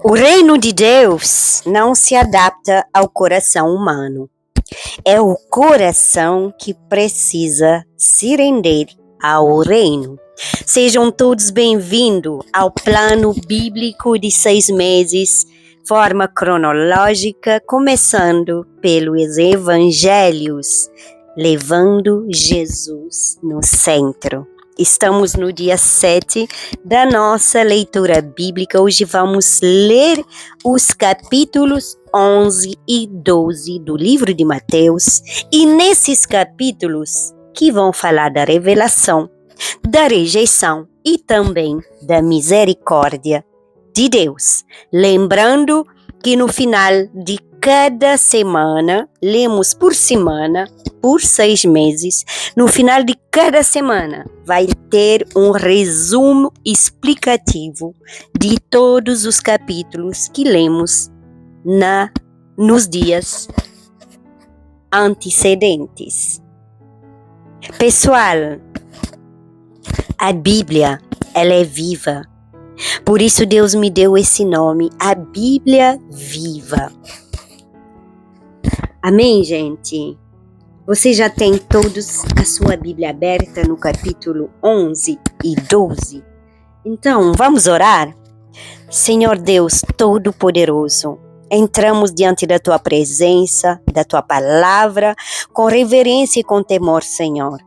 O reino de Deus não se adapta ao coração humano. É o coração que precisa se render ao reino. Sejam todos bem-vindos ao plano bíblico de 6 meses, forma cronológica, começando pelos evangelhos, levando Jesus no centro. Estamos no dia 7 da nossa leitura bíblica. Hoje vamos ler os capítulos 11 e 12 do livro de Mateus. E nesses capítulos que vão falar da revelação, da rejeição e também da misericórdia de Deus. Lembrando que no final de cada semana, lemos por semana, por 6 meses, no final de cada semana vai ter um resumo explicativo de todos os capítulos que lemos nos dias antecedentes. Pessoal, a Bíblia, ela é viva. Por isso Deus me deu esse nome, a Bíblia Viva. Amém, gente? Você já tem todos a sua Bíblia aberta no capítulo 11 e 12? Então, vamos orar? Senhor Deus Todo-Poderoso, entramos diante da Tua presença, da Tua palavra, com reverência e com temor, Senhor.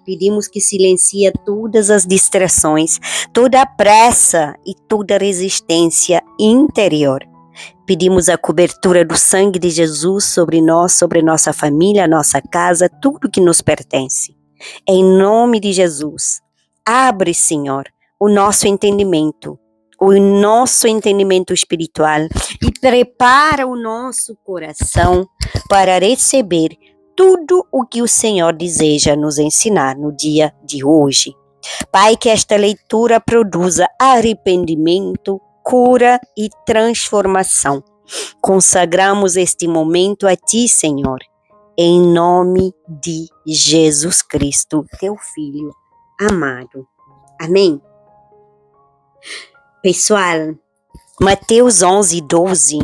Pedimos que silencie todas as distrações, toda a pressa e toda a resistência interior. Pedimos a cobertura do sangue de Jesus sobre nós, sobre nossa família, nossa casa, tudo que nos pertence. Em nome de Jesus, abre, Senhor, o nosso entendimento espiritual e prepara o nosso coração para receber tudo o que o Senhor deseja nos ensinar no dia de hoje. Pai, que esta leitura produza arrependimento, cura e transformação. Consagramos este momento a Ti, Senhor, em nome de Jesus Cristo, Teu Filho amado. Amém? Pessoal, Mateus 11 e 12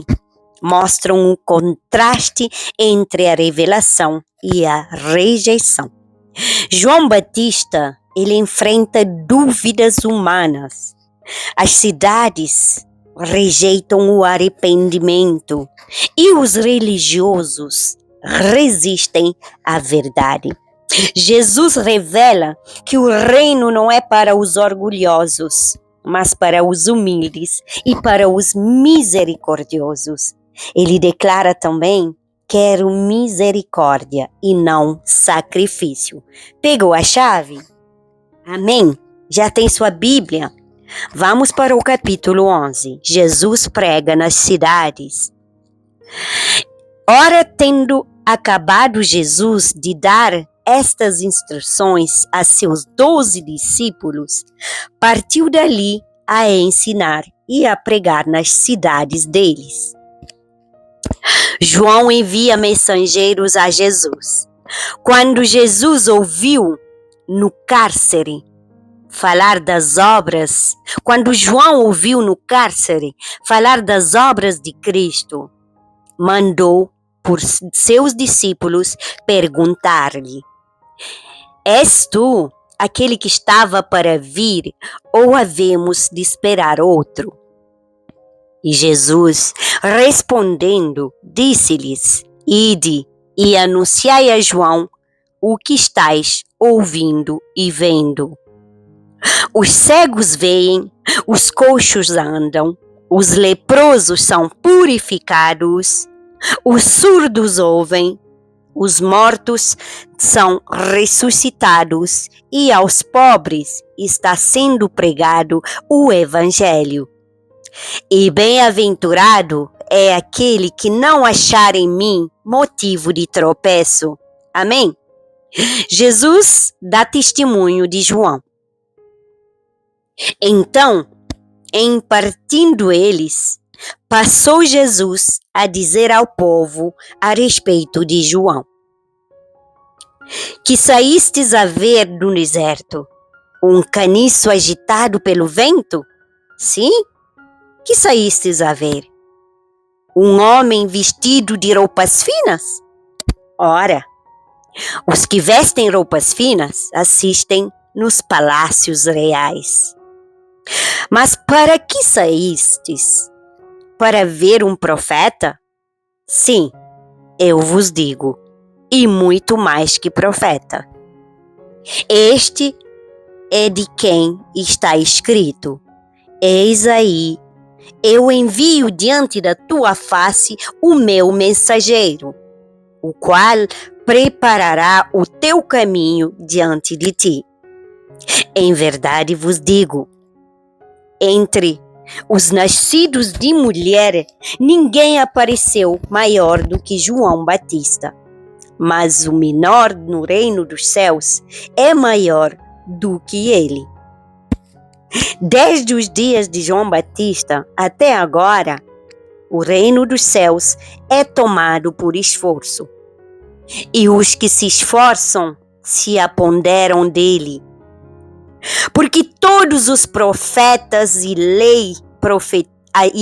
mostram um contraste entre a revelação e a rejeição. João Batista, ele enfrenta dúvidas humanas. As cidades rejeitam o arrependimento e os religiosos resistem à verdade. Jesus revela que o reino não é para os orgulhosos, mas para os humildes e para os misericordiosos. Ele declara também: quero misericórdia e não sacrifício. Pegou a chave? Amém? Já tem sua Bíblia? Vamos para o capítulo 11. Jesus prega nas cidades. Ora, tendo acabado Jesus de dar estas instruções a seus 12 discípulos, partiu dali a ensinar e a pregar nas cidades deles. João envia mensageiros a Jesus. Quando Jesus ouviu no cárcere falar das obras, quando João ouviu no cárcere falar das obras de Cristo, mandou por seus discípulos perguntar-lhe: és tu aquele que estava para vir, ou havemos de esperar outro? E Jesus, respondendo, disse-lhes: ide e anunciai a João o que estáis ouvindo e vendo. Os cegos veem, os coxos andam, os leprosos são purificados, os surdos ouvem, os mortos são ressuscitados e aos pobres está sendo pregado o Evangelho. E bem-aventurado é aquele que não achar em mim motivo de tropeço. Amém? Jesus dá testemunho de João. Então, em partindo eles, passou Jesus a dizer ao povo a respeito de João: que saístes a ver no deserto um caniço agitado pelo vento? Sim? que saístes a ver? Um homem vestido de roupas finas? Ora, os que vestem roupas finas assistem nos palácios reais. Mas para que saístes? Para ver um profeta? Sim, eu vos digo, e muito mais que profeta. Este é de quem está escrito: eis aí, eu envio diante da tua face o meu mensageiro, o qual preparará o teu caminho diante de ti. Em verdade vos digo, entre os nascidos de mulher, ninguém apareceu maior do que João Batista. Mas o menor no reino dos céus é maior do que ele. Desde os dias de João Batista até agora, o reino dos céus é tomado por esforço. E os que se esforçam se apoderam dele. Porque todos os profetas e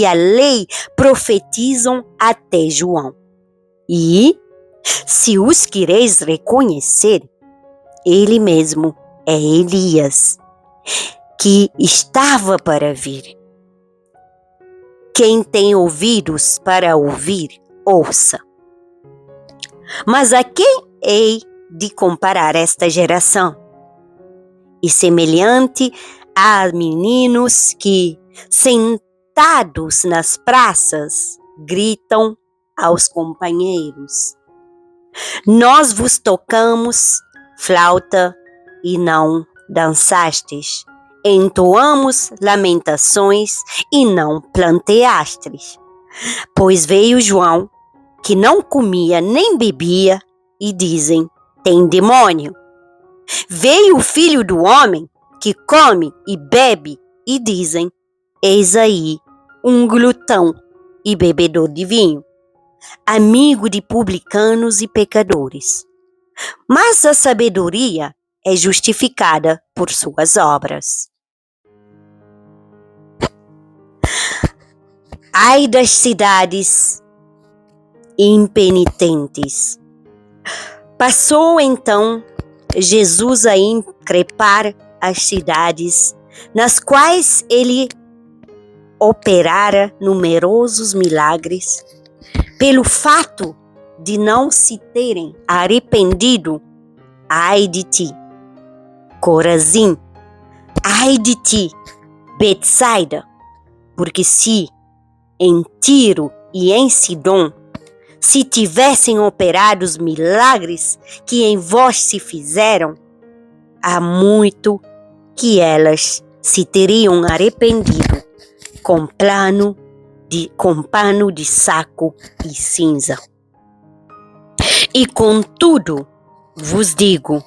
a lei profetizam até João. E, se os quereis reconhecer, ele mesmo é Elias, que estava para vir. Quem tem ouvidos para ouvir, ouça. Mas a quem hei de comparar esta geração? E semelhante a meninos que, sentados nas praças, gritam aos companheiros: nós vos tocamos flauta e não dançastes, entoamos lamentações e não planteastes. Pois veio João, que não comia nem bebia, e dizem: tem demônio. Veio o Filho do Homem, que come e bebe, e dizem: eis aí um glutão e bebedor de vinho, amigo de publicanos e pecadores. Mas a sabedoria é justificada por suas obras. Ai das cidades impenitentes! Passou então Jesus a increpar as cidades nas quais ele operara numerosos milagres, pelo fato de não se terem arrependido. Ai de ti, Corazim! Ai de ti, Betsaida! Porque se em Tiro e em Sidom se tivessem operado os milagres que em vós se fizeram, há muito que elas se teriam arrependido com pano de saco e cinza. E contudo, vos digo,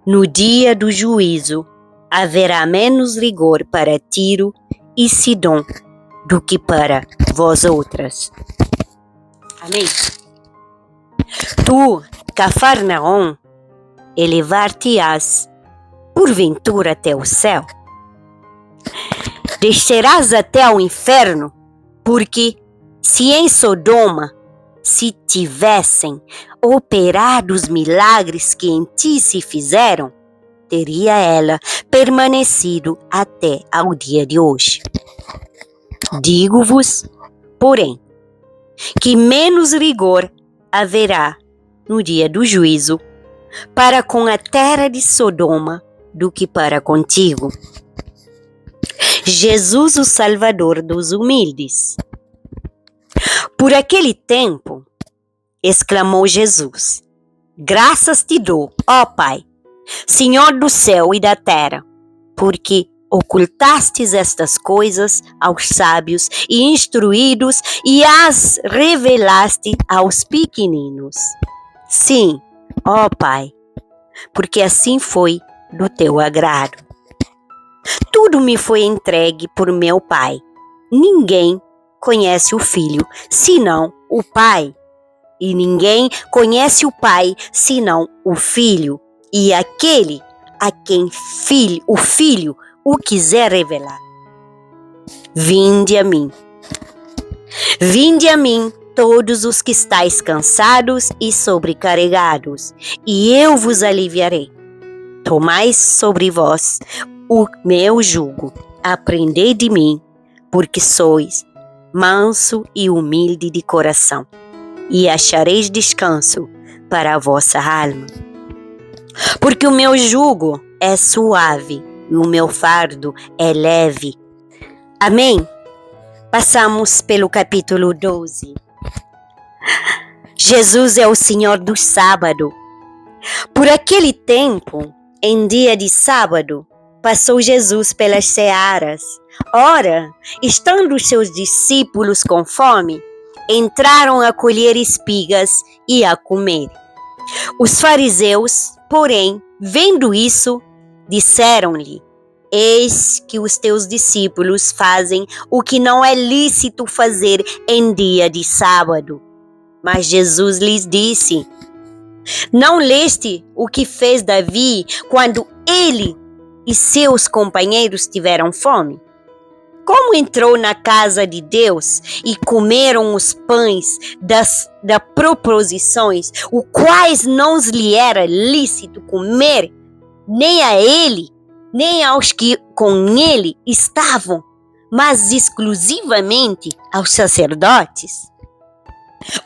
no dia do juízo haverá menos rigor para Tiro e Sidom do que para vós outras. Amém. Tu, Cafarnaum, elevar-te-ás porventura até o céu? Descerás até ao inferno, porque se em Sodoma se tivessem operado os milagres que em ti se fizeram, teria ela permanecido até ao dia de hoje. Digo-vos, porém, que menos rigor haverá no dia do juízo para com a terra de Sodoma do que para contigo. Jesus, o Salvador dos humildes. Por aquele tempo, exclamou Jesus: graças te dou, ó Pai, Senhor do céu e da terra, porque ocultastes estas coisas aos sábios e instruídos e as revelaste aos pequeninos. Sim, ó Pai, porque assim foi do teu agrado. Tudo me foi entregue por meu Pai. Ninguém conhece o Filho, senão o Pai. E ninguém conhece o Pai, senão o Filho, e aquele a quem o Filho o quiser revelar. Vinde a mim, Vinde a mim, todos os que estáis cansados e sobrecarregados, e eu vos aliviarei. Tomai sobre vós o meu jugo, aprendei de mim, porque sois manso e humilde de coração, e achareis descanso para a vossa alma. Porque o meu jugo é suave e o meu fardo é leve. Amém? Passamos pelo capítulo 12. Jesus é o Senhor do sábado. Por aquele tempo, em dia de sábado, passou Jesus pelas searas. Ora, estando os seus discípulos com fome, entraram a colher espigas e a comer. Os fariseus, porém, vendo isso, disseram-lhe: Eis que os teus discípulos fazem o que não é lícito fazer em dia de sábado. Mas Jesus lhes disse: Não leste o que fez Davi quando ele e seus companheiros tiveram fome? Como entrou na casa de Deus e comeram os pães das proposições, os quais não lhe era lícito comer, nem a ele, nem aos que com ele estavam, mas exclusivamente aos sacerdotes?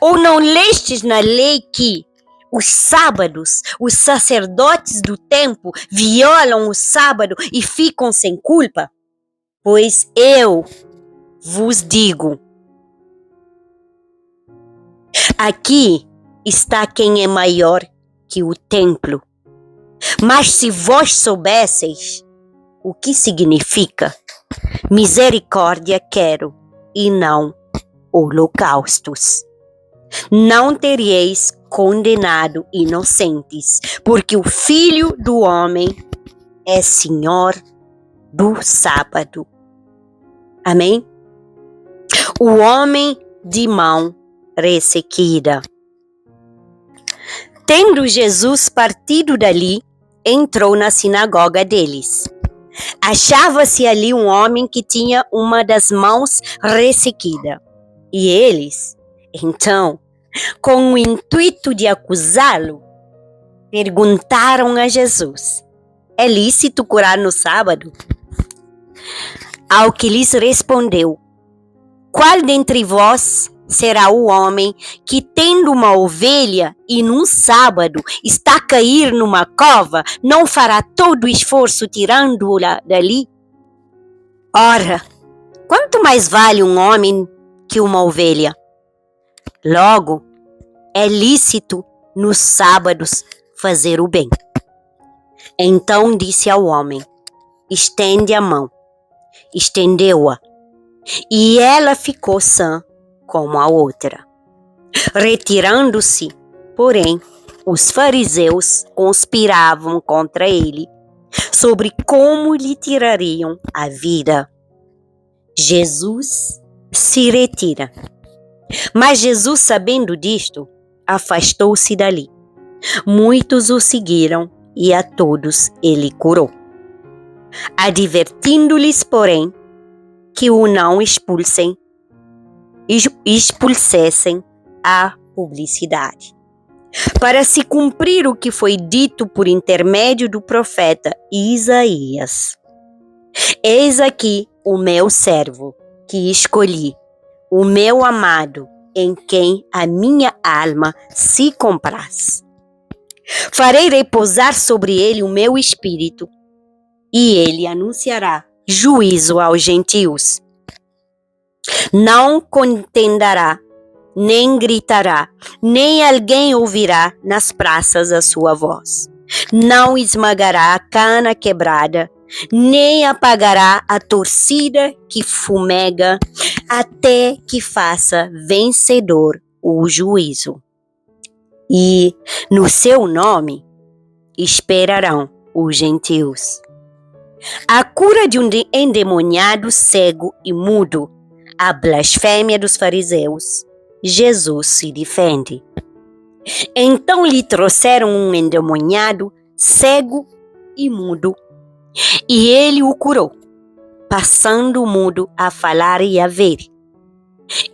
Ou não lestes na lei que os sábados, os sacerdotes do templo violam o sábado e ficam sem culpa? Pois eu vos digo, aqui está quem é maior que o templo. Mas se vós soubesseis o que significa misericórdia quero e não holocaustos, não teríeis condenado inocentes, porque o Filho do Homem é Senhor do sábado. Amém? O homem de mão ressequida. Tendo Jesus partido dali, entrou na sinagoga deles. Achava-se ali um homem que tinha uma das mãos ressequida. E eles, então, com o intuito de acusá-lo, perguntaram a Jesus: É lícito curar no sábado? Ao que lhes respondeu: Qual dentre vós será o homem que, tendo uma ovelha e num sábado está a cair numa cova, não fará todo o esforço tirando-a dali? Ora, quanto mais vale um homem que uma ovelha? Logo, é lícito nos sábados fazer o bem. Então disse ao homem: Estende a mão. Estendeu-a, e ela ficou sã como a outra. Retirando-se, porém, os fariseus conspiravam contra ele sobre como lhe tirariam a vida. Jesus se retira. Mas Jesus, sabendo disto, afastou-se dali. Muitos o seguiram e a todos ele curou, advertindo-lhes, porém, que o não expulsassem a publicidade, para se cumprir o que foi dito por intermédio do profeta Isaías: Eis aqui o meu servo, que escolhi, o meu amado, em quem a minha alma se compraz. Farei repousar sobre ele o meu espírito, e ele anunciará juízo aos gentios. Não contenderá, nem gritará, nem alguém ouvirá nas praças a sua voz. Não esmagará a cana quebrada, nem apagará a torcida que fumega, até que faça vencedor o juízo. E no seu nome esperarão os gentios. A cura de um endemoniado cego e mudo, a blasfêmia dos fariseus, Jesus se defende. Então lhe trouxeram um endemoniado cego e mudo, e ele o curou, passando o mudo a falar e a ver.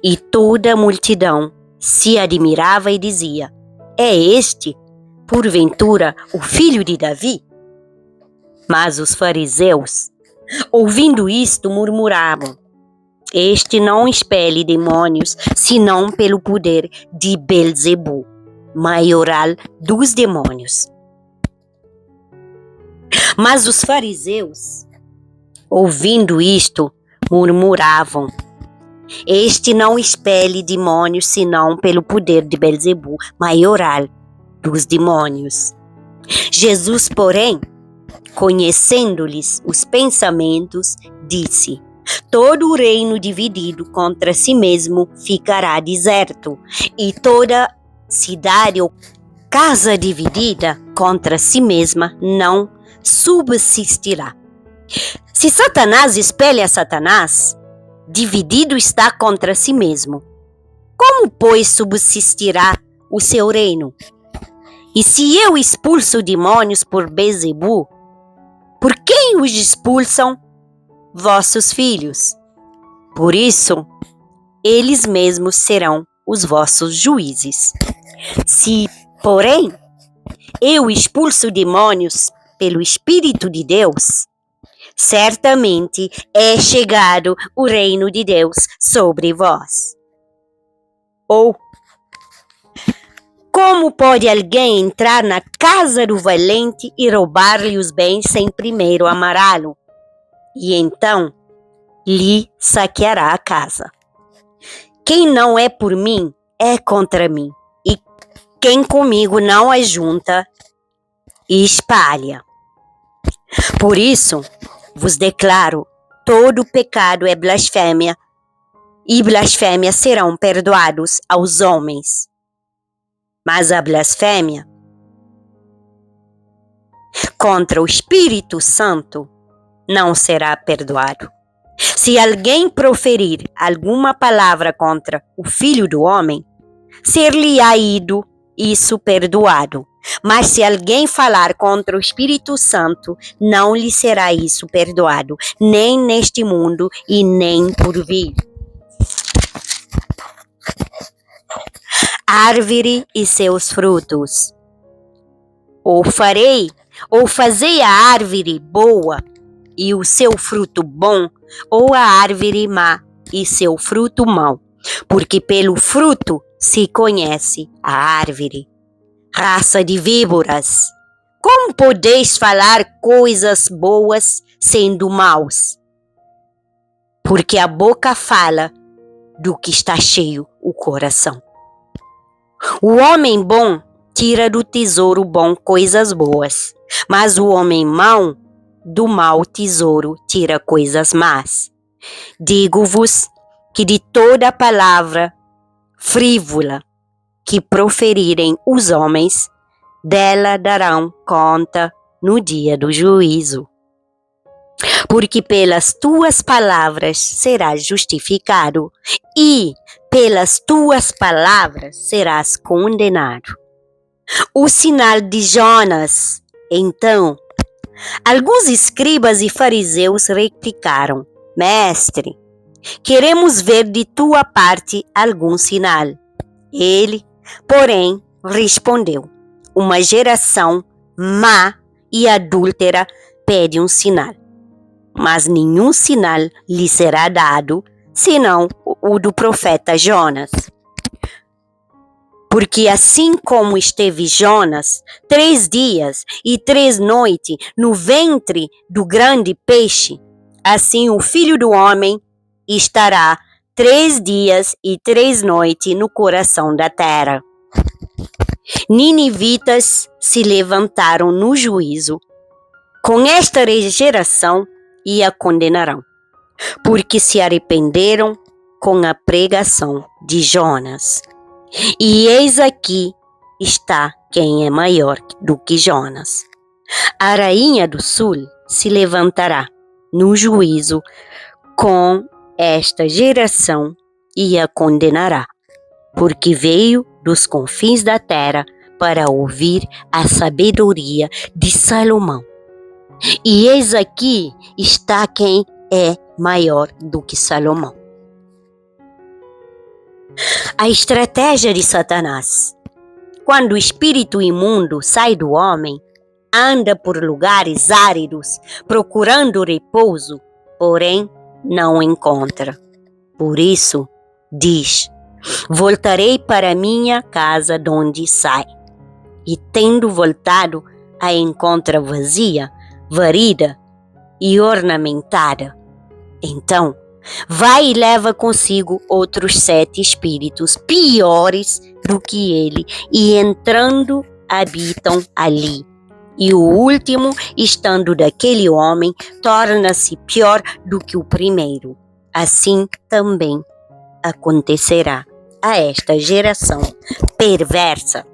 E toda a multidão se admirava e dizia: é este, porventura, o filho de Davi? Mas os fariseus, ouvindo isto, murmuravam: este não expele demônios, senão pelo poder de Belzebu, maioral dos demônios. Mas os fariseus, ouvindo isto, murmuravam: este não expele demônios, senão pelo poder de Belzebu, maioral dos demônios. Jesus, porém, conhecendo-lhes os pensamentos, disse: todo o reino dividido contra si mesmo ficará deserto, e toda cidade ou casa dividida contra si mesma não subsistirá. Se Satanás espelha Satanás, dividido está contra si mesmo. Como, pois, subsistirá o seu reino? E se eu expulso demônios por Belzebu, por quem os expulsam vossos filhos? Por isso, eles mesmos serão os vossos juízes. Se, porém, eu expulso demônios pelo Espírito de Deus, certamente é chegado o reino de Deus sobre vós. Ou, como pode alguém entrar na casa do valente e roubar-lhe os bens sem primeiro amarrá-lo? E então lhe saqueará a casa. Quem não é por mim, é contra mim. E quem comigo não ajunta, espalha. Por isso, vos declaro, todo pecado é blasfêmia, e blasfêmia serão perdoados aos homens. Mas a blasfêmia contra o Espírito Santo não será perdoado. Se alguém proferir alguma palavra contra o Filho do Homem, ser-lhe-á ido isso perdoado. Mas se alguém falar contra o Espírito Santo, não lhe será isso perdoado, nem neste mundo e nem por vir. Árvore e seus frutos. Ou fazei a árvore boa e o seu fruto bom, ou a árvore má e seu fruto mau, porque pelo fruto se conhece a árvore. Raça de víboras, como podeis falar coisas boas sendo maus? Porque a boca fala do que está cheio o coração. O homem bom tira do tesouro bom coisas boas, mas o homem mau do mau tesouro tira coisas más. Digo-vos que de toda palavra frívola que proferirem os homens, dela darão conta no dia do juízo. Porque pelas tuas palavras serás justificado, e pelas tuas palavras serás condenado. O sinal de Jonas. Então, alguns escribas e fariseus replicaram: Mestre, queremos ver de tua parte algum sinal. Ele, porém, respondeu: uma geração má e adúltera pede um sinal, mas nenhum sinal lhe será dado, senão o do profeta Jonas. Porque assim como esteve Jonas 3 dias e 3 noites no ventre do grande peixe, assim o Filho do Homem estará 3 dias e 3 noites no coração da terra. Ninivitas se levantaram no juízo com esta geração e a condenarão, porque se arrependeram com a pregação de Jonas. E eis aqui está quem é maior do que Jonas. A rainha do sul se levantará no juízo com esta geração e a condenará, porque veio dos confins da terra para ouvir a sabedoria de Salomão. E eis aqui está quem é maior do que Salomão. A estratégia de Satanás. Quando o espírito imundo sai do homem, anda por lugares áridos, procurando repouso, porém não encontra. Por isso, diz: voltarei para minha casa de onde sai. E tendo voltado, a encontra vazia, varrida e ornamentada. Então, vai e leva consigo outros 7 espíritos piores do que ele, e entrando, habitam ali. E o último, estando daquele homem, torna-se pior do que o primeiro. Assim também acontecerá a esta geração perversa.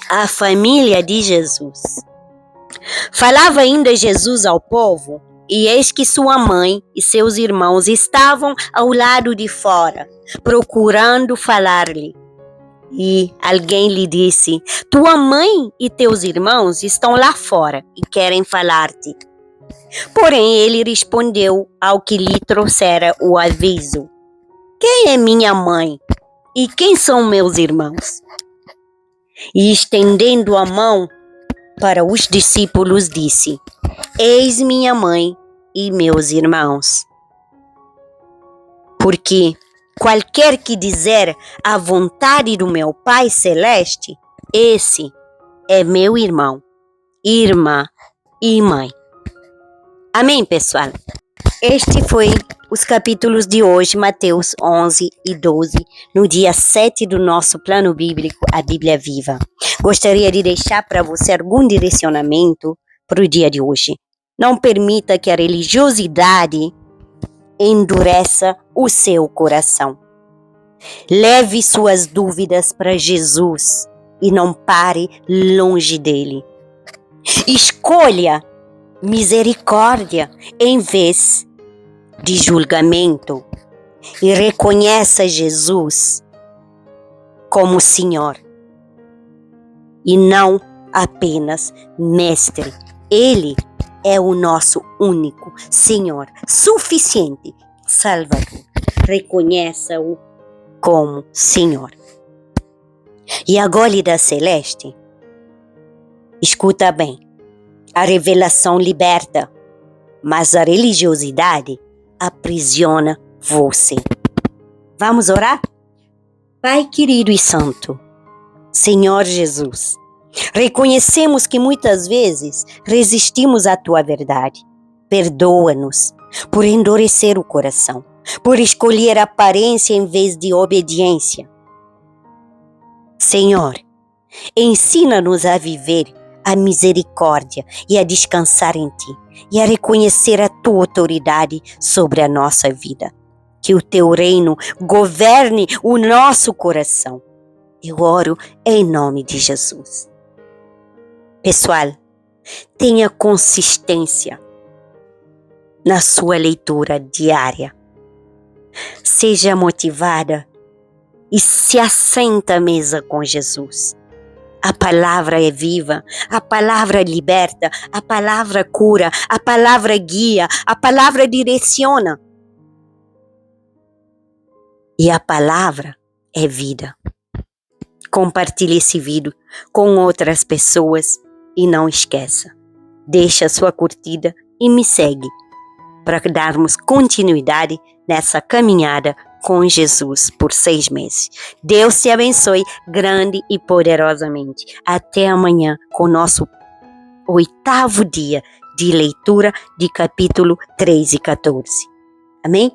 A família de Jesus. Falava ainda Jesus ao povo, e eis que sua mãe e seus irmãos estavam ao lado de fora, procurando falar-lhe. E alguém lhe disse: tua mãe e teus irmãos estão lá fora e querem falar-te. Porém ele respondeu ao que lhe trouxera o aviso: quem é minha mãe e quem são meus irmãos? E estendendo a mão para os discípulos, disse: eis minha mãe e meus irmãos. Porque qualquer que dizer a vontade do meu Pai Celeste, esse é meu irmão, irmã e mãe. Amém, pessoal? Este foi os capítulos de hoje, Mateus 11 e 12, no dia 7 do nosso plano bíblico, a Bíblia Viva. Gostaria de deixar para você algum direcionamento para o dia de hoje. Não permita que a religiosidade endureça o seu coração. Leve suas dúvidas para Jesus e não pare longe dele. Escolha misericórdia em vez de julgamento e reconheça Jesus como Senhor e não apenas Mestre. Ele é o nosso único Senhor, suficiente Salvador. Reconheça-o como Senhor. E a Gólida Celeste, escuta bem, a revelação liberta, mas a religiosidade aprisiona você. Vamos orar? Pai querido e santo, Senhor Jesus, reconhecemos que muitas vezes resistimos à tua verdade. Perdoa-nos por endurecer o coração, por escolher aparência em vez de obediência. Senhor, ensina-nos a viver a misericórdia e a descansar em ti, e a reconhecer a tua autoridade sobre a nossa vida. Que o teu reino governe o nosso coração. Eu oro em nome de Jesus. Pessoal, tenha consistência na sua leitura diária. Seja motivada e se assenta à mesa com Jesus. A palavra é viva, a palavra liberta, a palavra cura, a palavra guia, a palavra direciona. E a palavra é vida. Compartilhe esse vídeo com outras pessoas e não esqueça, deixa a sua curtida e me segue para darmos continuidade nessa caminhada com Jesus por 6 meses. Deus te abençoe grande e poderosamente. Até amanhã com o nosso 8º dia de leitura de capítulo 3 e 14. Amém?